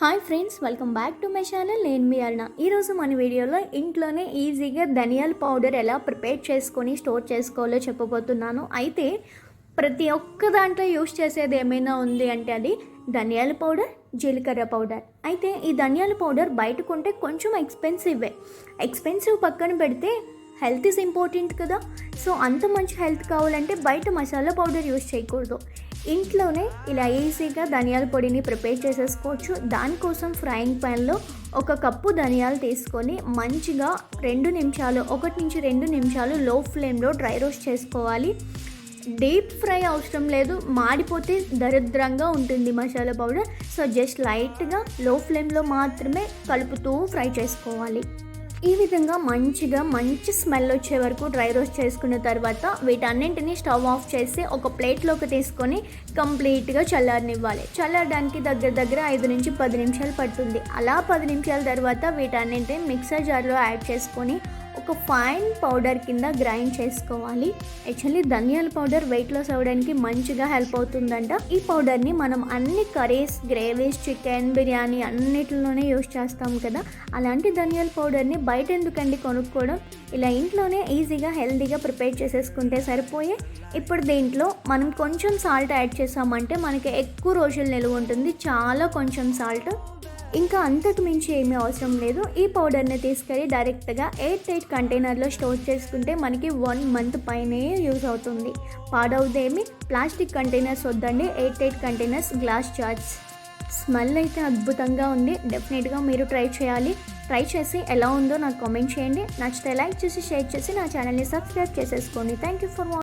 Hi friends, welcome back to my channel. నేను మీ అరుణ. ఈరోజు మన వీడియోలో ఇంట్లోనే ఈజీగా ధనియాల పౌడర్ ఎలా ప్రిపేర్ చేసుకొని స్టోర్ చేసుకోవాలో చెప్పబోతున్నాను. అయితే ప్రతి ఒక్క దాంట్లో యూస్ చేసేది ఏమైనా ఉంది అంటే అది ధనియాల పౌడర్, జీలకర్ర పౌడర్. అయితే ఈ ధనియాల పౌడర్ బయట కొంటే కొంచెం ఎక్స్పెన్సివ్ పక్కన పెడితే హెల్త్ ఈజ్ ఇంపార్టెంట్ కదా. సో అంత మంచి హెల్త్ కావాలంటే బయట మసాలా పౌడర్ యూస్ చేయకూడదు. ఇంట్లోనే ఇలా ఈజీగా ధనియాల పొడిని ప్రిపేర్ చేసేసుకోవచ్చు. దానికోసం ఫ్రైయింగ్ ప్యాన్లో 1 కప్పు ధనియాలు తీసుకొని మంచిగా 1 నుంచి 2 నిమిషాలు లో ఫ్లేమ్లో డ్రై రోస్ట్ చేసుకోవాలి. డీప్ ఫ్రై అవసరం లేదు, మాడిపోతే దరిద్రంగా ఉంటుంది మసాలా పౌడర్. సో జస్ట్ లైట్గా లో ఫ్లేమ్లో మాత్రమే కలుపుతూ ఫ్రై చేసుకోవాలి. ఈ విధంగా మంచి స్మెల్ వచ్చే వరకు డ్రై రోస్ట్ చేసుకున్న తర్వాత వీటన్నింటినీ స్టవ్ ఆఫ్ చేసి ఒక ప్లేట్లోకి తీసుకొని కంప్లీట్గా చల్లారనివ్వాలి. చల్లారడానికి దగ్గర 5 నుంచి 10 నిమిషాలు పడుతుంది. అలా 10 నిమిషాల తర్వాత వీటన్నింటినీ మిక్సర్ జార్లో యాడ్ చేసుకొని ఒక ఫైన్ పౌడర్ కింద గ్రైండ్ చేసుకోవాలి. యాక్చువల్లీ ధనియాల పౌడర్ వెయిట్ లాస్ అవ్వడానికి మంచిగా హెల్ప్ అవుతుందంట. ఈ పౌడర్ని మనం అన్ని కర్రీస్, గ్రేవీస్, చికెన్, బిర్యానీ అన్నిటిలోనే యూస్ చేస్తాం కదా. అలాంటి ధనియాల పౌడర్ని బయట ఎందుకండి కొనుక్కోవడం, ఇలా ఇంట్లోనే ఈజీగా హెల్తీగా ప్రిపేర్ చేసేసుకుంటే సరిపోయే. ఇప్పుడు దీంట్లో మనం కొంచెం సాల్ట్ యాడ్ చేసామంటే మనకి ఎక్కువ రోజులు నిలువ ఉంటుంది. చాలా కొంచెం సాల్ట్, ఇంకా అంతకు మించి ఏమీ అవసరం లేదు. ఈ పౌడర్ని తీసుకెళ్ళి డైరెక్ట్గా ఎయిర్ టైట్ కంటైనర్లో స్టోర్ చేసుకుంటే మనకి 1 మంత్ పైనే యూజ్ అవుతుంది. పాడవుదేమి. ప్లాస్టిక్ కంటైనర్స్ వద్దండి, air tight containers, glass jars. Smell అయితే అద్భుతంగా ఉంది. డెఫినెట్గా మీరు ట్రై చేయాలి. ట్రై చేసి ఎలా ఉందో నాకు కామెంట్ చేయండి. నచ్చితే లైక్ చేసి షేర్ చేసి నా ఛానల్ని సబ్స్క్రైబ్ చేసేసుకోండి. Thank you for watching.